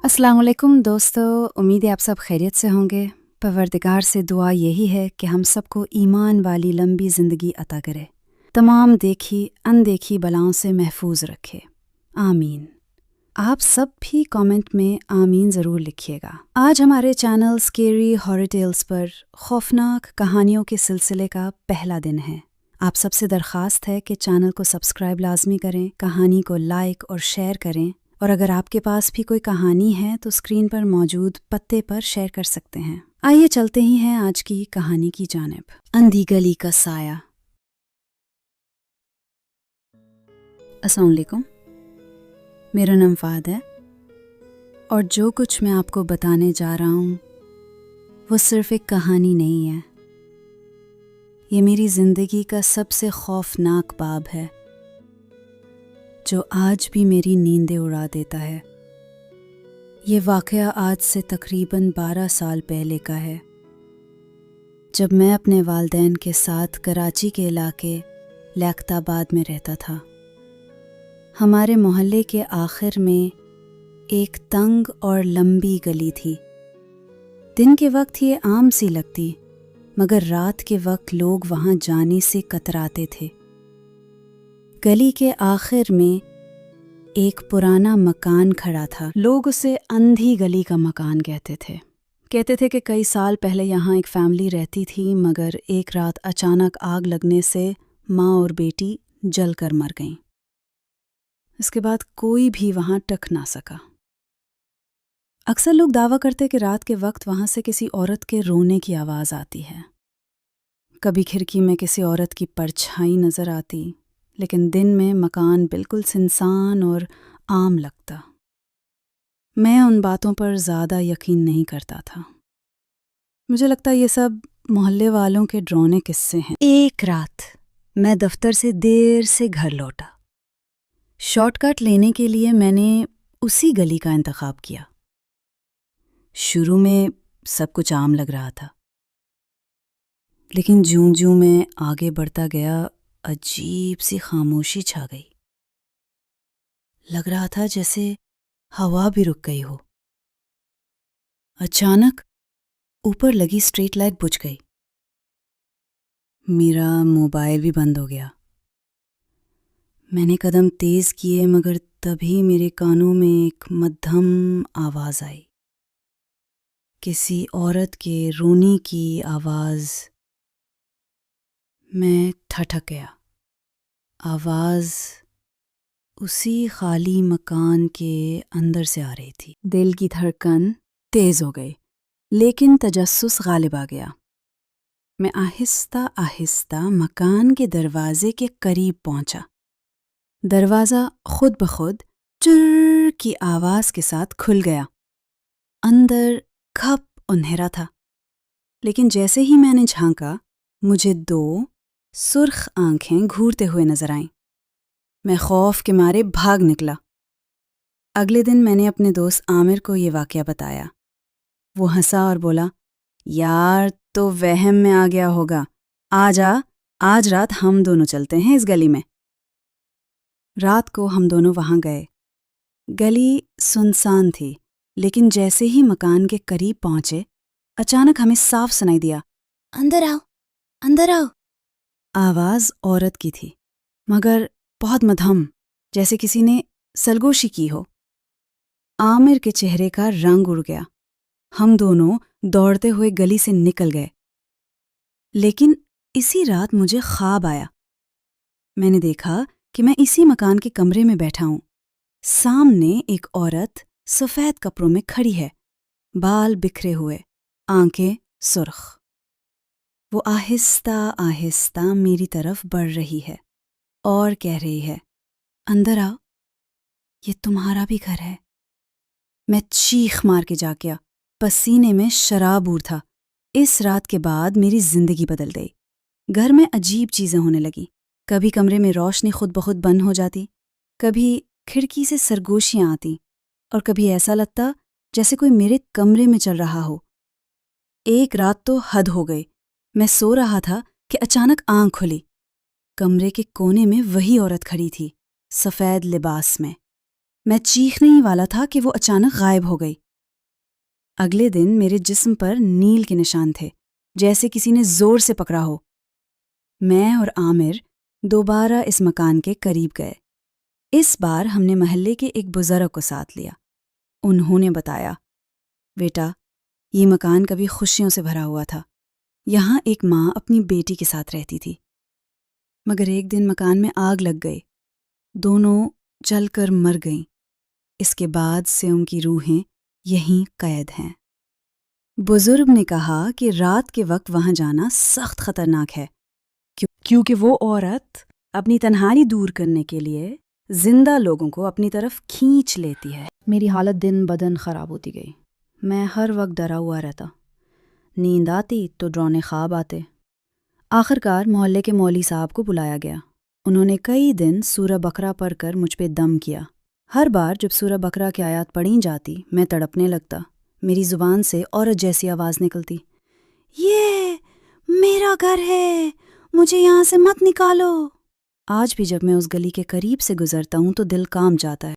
अस्सलाम वालेकुम दोस्तों, उम्मीद है आप सब खैरियत से होंगे। परवरदिगार से दुआ यही है कि हम सबको ईमान वाली लंबी ज़िंदगी अता करे, तमाम देखी अनदेखी बलाओं से महफूज रखे, आमीन। आप सब भी कमेंट में आमीन ज़रूर लिखिएगा। आज हमारे चैनल स्केरी हॉरर टेल्स पर खौफनाक कहानियों के सिलसिले का पहला दिन है। आप सबसे दरख्वास्त है कि चैनल को सब्सक्राइब लाजमी करें, कहानी को लाइक और शेयर करें, और अगर आपके पास भी कोई कहानी है तो स्क्रीन पर मौजूद पत्ते पर शेयर कर सकते हैं। आइए चलते ही हैं आज की कहानी की जानिब। अंधी गली का साया। अस्सलाम वालेकुम, मेरा नाम फाद है और जो कुछ मैं आपको बताने जा रहा हूँ वो सिर्फ एक कहानी नहीं है। ये मेरी ज़िंदगी का सबसे खौफनाक बाब है जो आज भी मेरी नींदें उड़ा देता है। ये वाक़या आज से तकरीबन 12 साल पहले का है, जब मैं अपने वालिदैन के साथ कराची के इलाके लैक्ताबाद में रहता था। हमारे मोहल्ले के आखिर में एक तंग और लंबी गली थी। दिन के वक्त ये आम सी लगती, मगर रात के वक्त लोग वहाँ जाने से कतराते थे। गली के आखिर में एक पुराना मकान खड़ा था। लोग उसे अंधी गली का मकान कहते थे। कहते थे कि कई साल पहले यहाँ एक फैमिली रहती थी, मगर एक रात अचानक आग लगने से माँ और बेटी जलकर मर गईं। इसके बाद कोई भी वहाँ टक ना सका। अक्सर लोग दावा करते कि रात के वक्त वहाँ से किसी औरत के रोने की आवाज़ आती है। कभी खिड़की में किसी औरत की परछाई नज़र आती, लेकिन दिन में मकान बिल्कुल सुनसान और आम लगता। मैं उन बातों पर ज़्यादा यकीन नहीं करता था। मुझे लगता ये सब मोहल्ले वालों के डरावने किस्से हैं। एक रात मैं दफ्तर से देर से घर लौटा। शॉर्टकट लेने के लिए मैंने उसी गली का इंतखाब किया। शुरू में सब कुछ आम लग रहा था, लेकिन ज्यों-ज्यों मैं आगे बढ़ता गया अजीब सी खामोशी छा गई। लग रहा था जैसे हवा भी रुक गई हो। अचानक ऊपर लगी स्ट्रीट लाइट बुझ गई। मेरा मोबाइल भी बंद हो गया। मैंने कदम तेज किए, मगर तभी मेरे कानों में एक मध्यम आवाज़ आई, किसी औरत के रोने की आवाज़। मैं ठठक गया। आवाज़ उसी खाली मकान के अंदर से आ रही थी। दिल की धड़कन तेज़ हो गई, लेकिन तजस्सुस गालिब आ गया। मैं आहिस्ता आहिस्ता मकान के दरवाजे के करीब पहुंचा। दरवाज़ा खुद ब खुद चुर की आवाज़ के साथ खुल गया। अंदर घप अंधेरा था, लेकिन जैसे ही मैंने झांका, मुझे 2 सुर्ख आंखें घूरते हुए नजर आईं। मैं खौफ के मारे भाग निकला। अगले दिन मैंने अपने दोस्त आमिर को ये वाक़या बताया। वो हंसा और बोला, यार तो वहम में आ गया होगा, आज रात हम दोनों चलते हैं इस गली में। रात को हम दोनों वहाँ गए। गली सुनसान थी, लेकिन जैसे ही मकान के करीब पहुँचे, अचानक हमें साफ सुनाई दिया, अंदर आओ, अंदर आओ। आवाज़ औरत की थी, मगर बहुत मध्यम, जैसे किसी ने सरगोशी की हो। आमिर के चेहरे का रंग उड़ गया। हम दोनों दौड़ते हुए गली से निकल गए। लेकिन इसी रात मुझे ख्वाब आया। मैंने देखा कि मैं इसी मकान के कमरे में बैठा हूँ। सामने एक औरत सफ़ेद कपड़ों में खड़ी है, बाल बिखरे हुए, आंखें सुर्ख। वो आहिस्ता आहिस्ता मेरी तरफ बढ़ रही है और कह रही है, अंदर आओ, ये तुम्हारा भी घर है। मैं चीख मार के जाग गया। पसीने में शराबूर था। इस रात के बाद मेरी ज़िंदगी बदल गई। घर में अजीब चीज़ें होने लगी। कभी कमरे में रोशनी खुद ब खुद बंद हो जाती, कभी खिड़की से सरगोशियाँ आती, और कभी ऐसा लगता जैसे कोई मेरे कमरे में चल रहा हो। एक रात तो हद हो गई। मैं सो रहा था कि अचानक आँख खुली। कमरे के कोने में वही औरत खड़ी थी, सफ़ेद लिबास में। میں چیخنے ہی والا تھا کہ وہ اچانک غائب ہو گئی۔ اگلے دن میرے جسم پر نیل کے نشان تھے، جیسے کسی نے زور سے پکڑا ہو۔ میں اور عامر دوبارہ اس مکان کے قریب گئے۔ اس بار ہم نے محلے کے ایک بزرگ کو ساتھ لیا۔ انہوں نے بتایا، بیٹا، یہ مکان کبھی خوشیوں سے بھرا ہوا تھا۔ یہاں ایک ماں اپنی بیٹی کے ساتھ رہتی تھی، مگر ایک دن مکان میں آگ لگ گئی، دونوں جل کر مر گئیں۔ اس کے بعد سے ان کی روحیں یہیں قید ہیں۔ بزرگ نے کہا کہ رات کے وقت وہاں جانا سخت خطرناک ہے، کیونکہ وہ عورت اپنی تنہائی دور کرنے کے لیے زندہ لوگوں کو اپنی طرف کھینچ لیتی ہے۔ میری حالت دن بدن خراب ہوتی گئی۔ میں ہر وقت ڈرا ہوا رہتا۔ نیند آتی تو ڈراؤنے خواب آتے۔ آخرکار محلے کے مولوی صاحب کو بلایا گیا۔ انہوں نے کئی دن سورہ بقرہ پڑھ کر مجھ پہ دم کیا۔ ہر بار جب سورہ بقرہ کی آیات پڑھی جاتی میں تڑپنے لگتا۔ میری زبان سے عورت جیسی آواز نکلتی، یہ میرا گھر ہے، مجھے یہاں سے مت نکالو۔ آج بھی جب میں اس گلی کے قریب سے گزرتا ہوں تو دل کانپ جاتا ہے۔